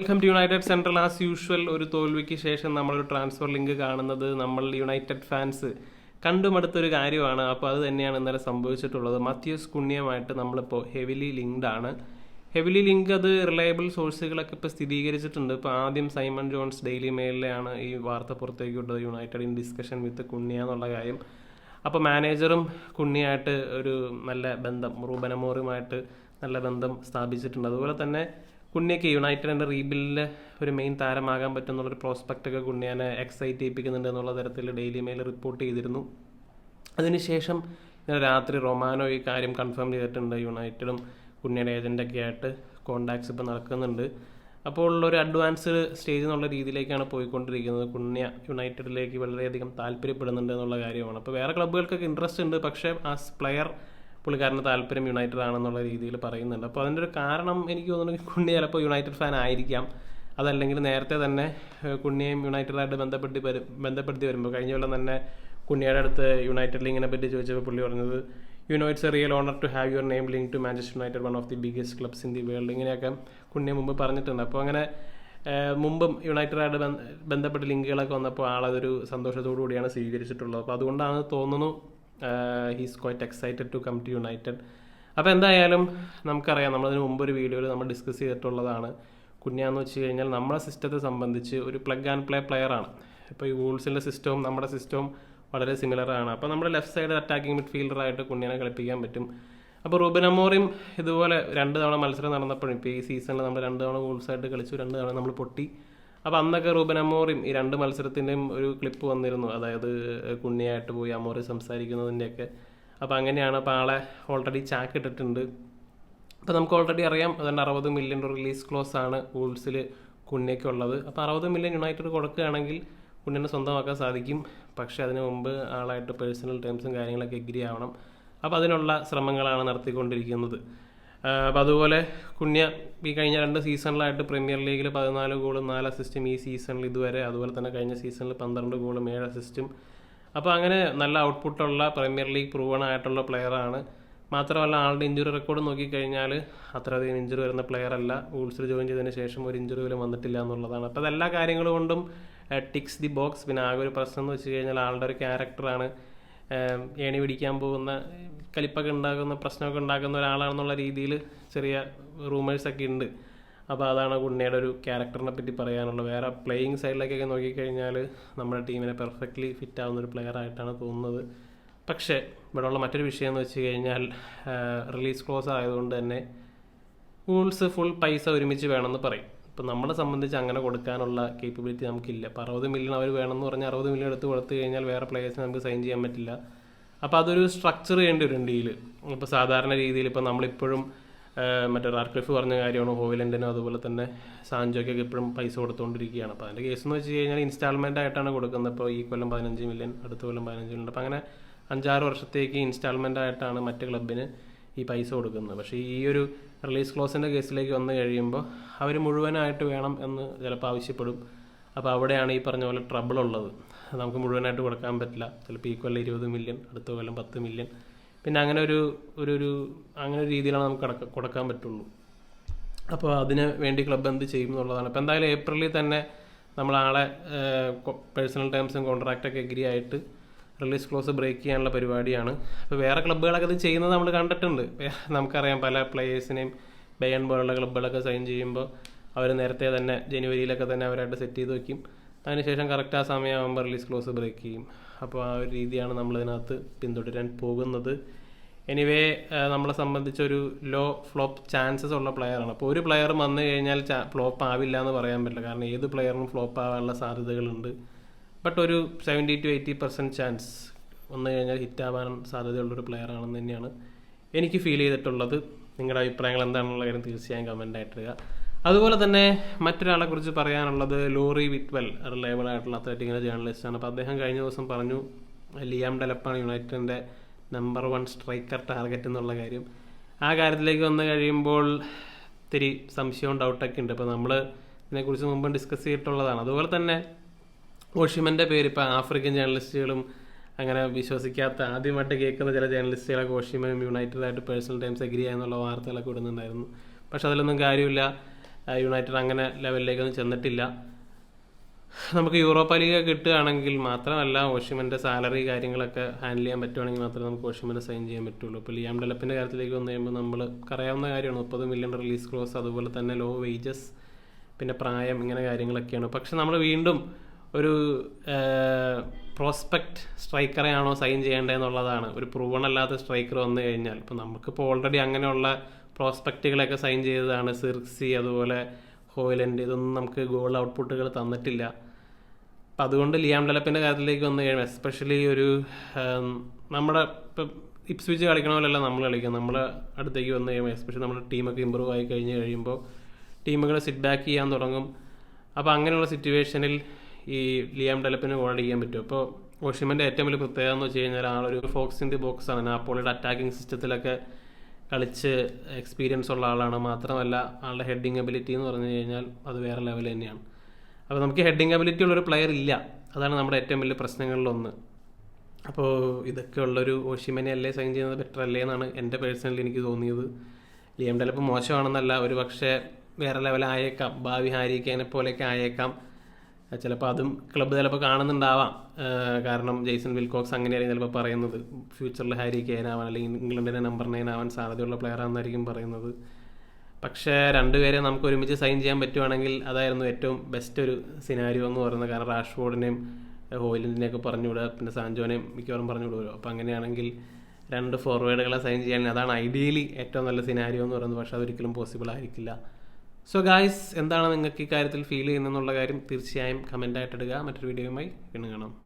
Welcome to United Central. As usual ഒരു തോൽവിക്ക് ശേഷം നമ്മളൊരു ട്രാൻസ്ഫർ ലിങ്ക് കാണുന്നത് നമ്മൾ യുണൈറ്റഡ് ഫാൻസ് കണ്ടുമടുത്തൊരു കാര്യമാണ്. അപ്പോൾ അത് തന്നെയാണ് ഇന്നലെ സംഭവിച്ചിട്ടുള്ളത്. മത്യൂസ് കുണ്യമായിട്ട് നമ്മളിപ്പോൾ ഹെവിലി ലിങ്ക്ഡ് ആണ്. ഹെവിലി ലിങ്ക് അത് റിലയബിൾ സോഴ്സുകളൊക്കെ ഇപ്പോൾ സ്ഥിരീകരിച്ചിട്ടുണ്ട്. ഇപ്പോൾ ആദ്യം സൈമൺ ജോൺസ് ഡെയിലി മെയിലിലാണ് ഈ വാർത്ത പുറത്തേക്ക് വിട്ടത്, യുണൈറ്റഡ് ഇൻ ഡിസ്കഷൻ വിത്ത് കുണ്യ എന്നുള്ള കാര്യം. അപ്പോൾ മാനേജറും കുണ്യയായിട്ട് ഒരു നല്ല ബന്ധം, റൂബൻ അമോറുമായിട്ട് നല്ല ബന്ധം സ്ഥാപിച്ചിട്ടുണ്ട്. അതുപോലെ തന്നെ കുണ്യയ്ക്ക് യുണൈറ്റഡിൻ്റെ റീബിൽഡിൽ ഒരു മെയിൻ താരമാകാൻ പറ്റുന്നുള്ളൊരു പ്രോസ്പെക്റ്റൊക്കെ കുണ്യനെ എക്സൈറ്റ് ചെയ്യിപ്പിക്കുന്നുണ്ട് എന്നുള്ള തരത്തിൽ ഡെയിലി മെയിൽ റിപ്പോർട്ട് ചെയ്തിരുന്നു. അതിനുശേഷം ഇന്നലെ രാത്രി റൊമാനോ ഈ കാര്യം കൺഫേം ചെയ്തിട്ടുണ്ട്. യുണൈറ്റഡും കുണ്യയുടെ ഏജൻ്റൊക്കെ ആയിട്ട് കോൺടാക്ട്സ് ഇപ്പോൾ നടക്കുന്നുണ്ട്. അപ്പോൾ ഉള്ളൊരു അഡ്വാൻസ്ഡ് സ്റ്റേജ് എന്നുള്ള രീതിയിലേക്കാണ് പോയിക്കൊണ്ടിരിക്കുന്നത്. കുണ്യ യുണൈറ്റഡിലേക്ക് വളരെയധികം താല്പര്യപ്പെടുന്നുണ്ട് എന്നുള്ള കാര്യമാണ്. അപ്പോൾ വേറെ ക്ലബ്ബുകൾക്കൊക്കെ ഇൻട്രസ്റ്റ് ഉണ്ട്, പക്ഷേ ആസ് പ്ലെയർ പുള്ളിക്കാരൻ്റെ താല്പര്യം യുണൈറ്റഡ് ആണെന്നുള്ള രീതിയിൽ പറയുന്നുണ്ട്. അപ്പോൾ അതിൻ്റെ ഒരു കാരണം എനിക്ക് തോന്നുന്നു കുണ്യ ചിലപ്പോൾ യുണൈറ്റഡ് ഫാൻ ആയിരിക്കാം. അതല്ലെങ്കിൽ നേരത്തെ തന്നെ കുണ്യയും യുണൈറ്റഡായിട്ട് ബന്ധപ്പെടുത്തി വരുമ്പോൾ കഴിഞ്ഞ കൊല്ലം തന്നെ കുണ്യയുടെ അടുത്ത് യുണൈറ്റഡ് ലിങ്കിനെ പറ്റി ചോദിച്ചപ്പോൾ പുള്ളി പറഞ്ഞത് it's a real honour to have your name link to Manchester United, one of the biggest clubs in the world. ഇങ്ങനെയൊക്കെ കുണ്യ മുമ്പ് പറഞ്ഞിട്ടുണ്ട്. അപ്പോൾ അങ്ങനെ മുമ്പും യുണൈറ്റഡായിട്ട് ബന്ധപ്പെട്ട ലിങ്കുകളൊക്കെ വന്നപ്പോൾ ആളതൊരു സന്തോഷത്തോടു കൂടിയാണ് സ്വീകരിച്ചിട്ടുള്ളത്. അപ്പോൾ അതുകൊണ്ടാണ് തോന്നുന്നു he's quite excited to come to United. അപ്പോൾ എന്തായാലും നമുക്കറിയാം, നമ്മളതിന് മുമ്പ് ഒരു വീഡിയോയിൽ നമ്മൾ ഡിസ്കസ് ചെയ്തിട്ടുള്ളതാണ്. കുണ്യ എന്ന് വെച്ച് കഴിഞ്ഞാൽ നമ്മളെ സിസ്റ്റത്തെ സംബന്ധിച്ച് ഒരു പ്ലഗ് ആൻഡ് പ്ലേ പ്ലെയറാണ്. ഇപ്പോൾ ഈ വൂൾസിൻ്റെ സിസ്റ്റവും നമ്മുടെ സിസ്റ്റവും വളരെ സിമിലറാണ്. അപ്പോൾ നമ്മുടെ ലെഫ്റ്റ് സൈഡ് അറ്റാക്കിംഗ് മിഡ്ഫീൽഡറായിട്ട് കുണ്യനെ കളിപ്പിക്കാൻ പറ്റും. അപ്പോൾ റൂബൻ അമോറിം ഇതുപോലെ 2 തവണ മത്സരം നടന്നപ്പോഴും ഇപ്പോൾ ഈ സീസണിൽ നമ്മൾ 2 തവണ വൂൾസായിട്ട് കളിച്ചു, 2 തവണ നമ്മൾ പൊട്ടി. അപ്പോൾ അന്നൊക്കെ റൂബൻ അമോറിം ഈ 2 മത്സരത്തിൻ്റെയും ഒരു ക്ലിപ്പ് വന്നിരുന്നു, അതായത് കുണ്യയായിട്ട് പോയി അമോറി സംസാരിക്കുന്നതിൻ്റെയൊക്കെ. അപ്പോൾ അങ്ങനെയാണ്. അപ്പോൾ ആളെ ഓൾറെഡി ചാക്ക് ഇട്ടിട്ടുണ്ട്. അപ്പോൾ നമുക്ക് ഓൾറെഡി അറിയാം, അതുകൊണ്ട് 60 മില്യൺ റിലീസ് ക്ലോസ് ആണ് വൂൾസിൽ കുണ്യയ്ക്കുള്ളത്. അപ്പോൾ 60 മില്യൺ യുണൈറ്റഡ് കൊടുക്കുകയാണെങ്കിൽ കുണ്യനെ സ്വന്തമാക്കാൻ സാധിക്കും. പക്ഷേ അതിന് മുമ്പ് ആളായിട്ട് പേഴ്സണൽ ടേംസും കാര്യങ്ങളൊക്കെ എഗ്രി ആവണം. അപ്പോൾ അതിനുള്ള ശ്രമങ്ങളാണ് നടത്തിക്കൊണ്ടിരിക്കുന്നത്. അപ്പോൾ അതുപോലെ കുണ്യ ഈ കഴിഞ്ഞ 2 സീസണിലായിട്ട് പ്രീമിയർ ലീഗിൽ 14 ഗോളും 4 അസിസ്റ്റും ഈ സീസണിൽ ഇതുവരെ. അതുപോലെ തന്നെ കഴിഞ്ഞ സീസണിൽ 12 ഗോളും 7 അസിസ്റ്റും. അപ്പോൾ അങ്ങനെ നല്ല ഔട്ട്പുട്ടുള്ള പ്രീമിയർ ലീഗ് പ്രൂവൺ ആയിട്ടുള്ള പ്ലെയറാണ്. മാത്രമല്ല ആളുടെ ഇഞ്ചുറി റെക്കോർഡ് നോക്കിക്കഴിഞ്ഞാൽ അത്രയധികം ഇഞ്ചുറി വരുന്ന പ്ലെയർ അല്ല. വൂൾസിൽ ജോയിൻ ചെയ്തതിന് ശേഷം ഒരു ഇഞ്ചുറി പോലും വന്നിട്ടില്ല എന്നുള്ളതാണ്. അപ്പോൾ അതെല്ലാ കാര്യങ്ങളും കൊണ്ടും ടിക്സ് ദി ബോക്സ്. പിന്നെ ആകെ ഒരു പ്രശ്നം എന്ന് വെച്ച് കഴിഞ്ഞാൽ ആളുടെ ഒരു ക്യാരക്ടറാണ്. ഏണി പിടിക്കാൻ പോകുന്ന, കലിപ്പൊക്കെ ഉണ്ടാകുന്ന, പ്രശ്നമൊക്കെ ഉണ്ടാക്കുന്ന ഒരാളാണെന്നുള്ള രീതിയിൽ ചെറിയ റൂമേഴ്സൊക്കെ ഉണ്ട്. അപ്പോൾ അതാണ് കുണ്യയുടെ ഒരു ക്യാരക്ടറിനെ പറ്റി പറയാനുള്ളത്. വേറെ പ്ലേയിങ് സൈഡിലേക്കൊക്കെ നോക്കിക്കഴിഞ്ഞാൽ നമ്മുടെ ടീമിനെ പെർഫെക്റ്റ്ലി ഫിറ്റ് ആവുന്നൊരു പ്ലെയർ ആയിട്ടാണ് തോന്നുന്നത്. പക്ഷേ ഇവിടെയുള്ള മറ്റൊരു വിഷയം എന്ന് വെച്ച് കഴിഞ്ഞാൽ റിലീസ് ക്ലോസ് ആയതുകൊണ്ട് തന്നെ വൂൾസ് ഫുൾ പൈസ ഒരുമിച്ച് വേണമെന്ന് പറയും. ഇപ്പോൾ നമ്മളെ സംബന്ധിച്ച് അങ്ങനെ കൊടുക്കാനുള്ള കേപ്പബിലിറ്റി നമുക്കില്ല. ഇപ്പോൾ 60 മില്യൺ അവർ വേണമെന്ന് പറഞ്ഞാൽ 60 മില്യൺ എടുത്ത് കൊടുത്തു കഴിഞ്ഞാൽ വേറെ പ്ലേയേഴ്സിനെ നമുക്ക് സൈൻ ചെയ്യാൻ പറ്റില്ല. അപ്പോൾ അതൊരു സ്ട്രക്ചർ ചെയ്യേണ്ടി വരും ഡീല്. ഇപ്പോൾ സാധാരണ രീതിയിൽ ഇപ്പോൾ നമ്മളിപ്പോഴും മറ്റേ റാഡ്ക്ലിഫ് പറഞ്ഞ കാര്യമാണ്, ഹോയിലൻഡിനും അതുപോലെ തന്നെ സാൻജോയ്ക്കൊക്കെ ഇപ്പോഴും പൈസ കൊടുത്തുകൊണ്ടിരിക്കുകയാണ്. അപ്പോൾ അതിൻ്റെ കേസ് എന്ന് വെച്ച് കഴിഞ്ഞാൽ ഇൻസ്റ്റാൾമെൻ്റ് ആയിട്ടാണ് കൊടുക്കുന്നത്. ഇപ്പോൾ ഈ കൊല്ലം 15 മില്യൺ, അടുത്ത കൊല്ലം 15 മില്യൺ. അപ്പോൾ അങ്ങനെ 5-6 വർഷത്തേക്ക് ഇൻസ്റ്റാൾമെൻ്റ് ആയിട്ടാണ് മറ്റ് ക്ലബിന് ഈ പൈസ കൊടുക്കുന്നത്. പക്ഷേ ഈ ഒരു റിലീസ് ക്ലോസിൻ്റെ കേസിലേക്ക് വന്നു കഴിയുമ്പോൾ അവർ മുഴുവനായിട്ട് വേണം എന്ന് ചിലപ്പോൾ ആവശ്യപ്പെടും. അപ്പോൾ അവിടെയാണ് ഈ പറഞ്ഞ പോലെ ട്രബിൾ ഉള്ളത്. നമുക്ക് മുഴുവനായിട്ട് കൊടുക്കാൻ പറ്റില്ല. ചിലപ്പോൾ ഈ കൊല്ലം 20 മില്യൺ, അടുത്ത കൊല്ലം 10 മില്യൺ. പിന്നെ അങ്ങനെ ഒരു അങ്ങനെ ഒരു രീതിയിലാണ് നമുക്ക് കൊടുക്കാൻ പറ്റുള്ളൂ. അപ്പോൾ അതിന് വേണ്ടി ക്ലബ്ബ് എന്ത് ചെയ്യും എന്നുള്ളതാണ്. അപ്പോൾ എന്തായാലും ഏപ്രിലിൽ തന്നെ നമ്മളാളെ പേഴ്സണൽ ടേംസും കോൺട്രാക്റ്റൊക്കെ എഗ്രി ആയിട്ട് റിലീസ് ക്ലോസ് ബ്രേക്ക് ചെയ്യാനുള്ള പരിപാടിയാണ്. അപ്പോൾ വേറെ ക്ലബ്ബുകളൊക്കെ ഇത് ചെയ്യുന്നത് നമ്മൾ കണ്ടിട്ടുണ്ട്. നമുക്കറിയാം, പല പ്ലേയേഴ്സിനെയും ബയൺ പോലുള്ള ക്ലബ്ബുകളൊക്കെ സൈൻ ചെയ്യുമ്പോൾ അവർ നേരത്തെ തന്നെ ജനുവരിയിലൊക്കെ തന്നെ അവരായിട്ട് സെറ്റ് ചെയ്ത് വയ്ക്കും. അതിനുശേഷം കറക്റ്റ് ആ സമയമാകുമ്പോൾ റിലീസ് ക്ലോസ് ബ്രേക്ക് ചെയ്യും. അപ്പോൾ ആ ഒരു രീതിയാണ് നമ്മളിതിനകത്ത് പിന്തുടരാൻ പോകുന്നത്. എനിവേ നമ്മളെ സംബന്ധിച്ചൊരു ലോ ഫ്ലോപ്പ് ചാൻസസ് ഉള്ള പ്ലെയറാണ്. അപ്പോൾ ഒരു പ്ലെയർ വന്നു കഴിഞ്ഞാൽ ഫ്ലോപ്പ് ആവില്ല എന്ന് പറയാൻ പറ്റില്ല. കാരണം ഏത് പ്ലെയറിനും ഫ്ലോപ്പ് ആവാനുള്ള സാധ്യതകളുണ്ട്. ബട്ട് ഒരു 70 to 80% ചാൻസ് വന്നു കഴിഞ്ഞാൽ ഹിറ്റാവാൻ സാധ്യതയുള്ളൊരു പ്ലെയറാണെന്ന് തന്നെയാണ് എനിക്ക് ഫീൽ ചെയ്തിട്ടുള്ളത്. നിങ്ങളുടെ അഭിപ്രായങ്ങൾ എന്താണെന്നുള്ള കാര്യം തീർച്ചയായും കമൻ്റായിട്ടിടുക. അതുപോലെ തന്നെ മറ്റൊരാളെ കുറിച്ച് പറയാനുള്ളത് ലോറി വിറ്റ്വെൽ, റിലയബിൾ ആയിട്ടുള്ള അത്ലറ്റിക്കിൻ്റെ ജേർണലിസ്റ്റാണ്. അപ്പോൾ അദ്ദേഹം കഴിഞ്ഞ ദിവസം പറഞ്ഞു ലിയാം ഡെലപ്പാണ് യുണൈറ്റഡിൻ്റെ നമ്പർ 1 സ്ട്രൈക്കർ ടാർഗറ്റ് എന്നുള്ള കാര്യം. ആ കാര്യത്തിലേക്ക് വന്നു കഴിയുമ്പോൾ ഇത്തിരി സംശയവും ഡൗട്ടൊക്കെ ഉണ്ട്. അപ്പോൾ നമ്മൾ ഇതിനെക്കുറിച്ച് മുമ്പ് ഡിസ്കസ് ചെയ്തിട്ടുള്ളതാണ്. അതുപോലെ തന്നെ ഓഷിമൻ്റെ പേര് ഇപ്പോൾ ആഫ്രിക്കൻ ജേർണലിസ്റ്റുകളും അങ്ങനെ വിശ്വസിക്കാത്ത, ആദ്യമായിട്ട് കേൾക്കുന്ന ചില ജേർണലിസ്റ്റുകളൊക്കെ ഓഷിമനും യുണൈറ്റഡായിട്ട് പേഴ്സണൽ ടൈംസ് എഗ്രി ചെയ്യാന്നുള്ള വാർത്തകളൊക്കെ ഇടുന്നുണ്ടായിരുന്നു. പക്ഷെ അതിലൊന്നും കാര്യമില്ല. യുണൈറ്റഡ് അങ്ങനെ ലെവലിലേക്കൊന്നും ചെന്നിട്ടില്ല. നമുക്ക് യൂറോപ്പ ലീഗ് കിട്ടുകയാണെങ്കിൽ മാത്രമല്ല, ഓഷിമൻ്റെ സാലറി കാര്യങ്ങളൊക്കെ ഹാൻഡിൽ ചെയ്യാൻ പറ്റുവാണെങ്കിൽ മാത്രമേ നമുക്ക് ഓഷിമനെ സൈൻ ചെയ്യാൻ പറ്റുള്ളൂ. ഇപ്പോൾ ലിയാം ഡെലപ്പിൻ്റെ കാര്യത്തിലേക്ക് വന്നു കഴിയുമ്പോൾ നമ്മൾ അറിയാവുന്ന കാര്യമാണ്, 30 മില്യൺ റിലീസ് ക്ലോസ്, അതുപോലെ തന്നെ ലോ വേജസ്, പിന്നെ പ്രായം, ഇങ്ങനെ കാര്യങ്ങളൊക്കെയാണ്. പക്ഷെ നമ്മൾ വീണ്ടും ഒരു പ്രോസ്പെക്റ്റ് സ്ട്രൈക്കറെയാണോ സൈൻ ചെയ്യേണ്ടതെന്നുള്ളതാണ്. ഒരു പ്രൂവൺ അല്ലാത്ത സ്ട്രൈക്കർ വന്നു കഴിഞ്ഞാൽ, ഇപ്പോൾ നമുക്കിപ്പോൾ ഓൾറെഡി അങ്ങനെയുള്ള പ്രോസ്പെക്റ്റുകളൊക്കെ സൈൻ ചെയ്തതാണ്. സിർക്സി, അതുപോലെ ഹോയ്ലൻഡ്, ഇതൊന്നും നമുക്ക് ഗോൾ ഔട്ട്പുട്ടുകൾ തന്നിട്ടില്ല. അപ്പം അതുകൊണ്ട് ലിയാം ഡെലപ്പിൻ്റെ കാര്യത്തിലേക്ക് വന്നു കഴിയുമ്പോൾ, എസ്പെഷ്യലി ഒരു നമ്മുടെ ഇപ്പം ഇപ്സ്വിച്ച് കളിക്കണ പോലെയല്ല നമ്മൾ കളിക്കുക. നമ്മുടെ അടുത്തേക്ക് വന്നു കഴിയുമ്പോൾ, എസ്പെഷ്യലി നമ്മുടെ ടീമൊക്കെ ഇമ്പ്രൂവ് ആയി കഴിഞ്ഞ് കഴിയുമ്പോൾ ടീമുകൾ സിറ്റ് ബാക്ക് ചെയ്യാൻ തുടങ്ങും. അപ്പോൾ അങ്ങനെയുള്ള സിറ്റുവേഷനിൽ ഈ ലിയാം ഡെലപ്പിന് ഗോൾ അടിക്കാൻ പറ്റും. അപ്പോൾ ഓഷിമൻ്റെ ഏറ്റവും വലിയ പ്രത്യേകത എന്ന് വെച്ച് കഴിഞ്ഞാൽ ആളൊരു ഫോക്സ് ഇൻ ദി ബോക്സാണ്. നാപ്പോളിയുടെ അറ്റാക്കിംഗ് സിസ്റ്റത്തിലൊക്കെ കളിച്ച് എക്സ്പീരിയൻസ് ഉള്ള ആളാണ്. മാത്രമല്ല ആളുടെ ഹെഡിങ് അബിലിറ്റി എന്ന് പറഞ്ഞു കഴിഞ്ഞാൽ അത് വേറെ ലെവൽ തന്നെയാണ്. അപ്പോൾ നമുക്ക് ഹെഡിങ് അബിലിറ്റി ഉള്ളൊരു പ്ലെയർ ഇല്ല, അതാണ് നമ്മുടെ ഏറ്റവും വലിയ പ്രശ്നങ്ങളിലൊന്ന്. അപ്പോൾ ഇതൊക്കെ ഉള്ളൊരു ഓഷിമനെ അല്ലേ സൈൻ ചെയ്യുന്നത് ബെറ്റർ അല്ലേ എന്നാണ് എൻ്റെ പേഴ്സണലി എനിക്ക് തോന്നിയത്. ലിയാം ഡെലപ്പ് മോശമാണെന്നല്ല, ഒരു പക്ഷേ വേറെ ലെവലായേക്കാം, ഭാവി ഹാരി കെയ്നെ പോലെയൊക്കെ ആയേക്കാം. ചിലപ്പോൾ അതും ക്ലബ്ബ് ചിലപ്പോൾ കാണുന്നുണ്ടാവാം. കാരണം ജെയ്സൺ വിൽകോക്സ് അങ്ങനെയായിരിക്കും ചിലപ്പോൾ പറയുന്നത്, ഫ്യൂച്ചറിൽ ഹാരി കെയ്ൻ ആവാൻ അല്ലെങ്കിൽ ഇംഗ്ലണ്ടിൻ്റെ നമ്പർ 9 ആവാൻ സാധ്യതയുള്ള പ്ലെയർ ആണെന്നായിരിക്കും പറയുന്നത്. പക്ഷേ രണ്ടുപേരെ നമുക്ക് ഒരുമിച്ച് സൈൻ ചെയ്യാൻ പറ്റുവാണെങ്കിൽ അതായിരുന്നു ഏറ്റവും ബെസ്റ്റ് ഒരു സിനാരിയോ എന്ന് പറയുന്നത്. കാരണം റാഷ്ഫോർഡിനെയും ഹോയ്ലൻഡിനെയൊക്കെ പറഞ്ഞുവിടുക, പിന്നെ സാൻജോനെയും മിക്കവാറും പറഞ്ഞുവിടുമല്ലോ. അപ്പോൾ അങ്ങനെയാണെങ്കിൽ 2 ഫോർവേഡുകളെ സൈൻ ചെയ്യാൻ അതാണ് ഐഡിയലി ഏറ്റവും നല്ല സിനാരിയോ എന്ന് പറയുന്നത്. പക്ഷേ അതൊരിക്കലും പോസിബിൾ ആയിരിക്കില്ല. സോ ഗായ്സ്, എന്താണ് നിങ്ങൾക്ക് ഈ കാര്യത്തിൽ ഫീൽ ചെയ്യുന്നതെന്നുള്ള കാര്യം തീർച്ചയായും കമൻ്റായിട്ടിടുക. മറ്റൊരു വീഡിയോയുമായി വീണ്ടും കാണാം.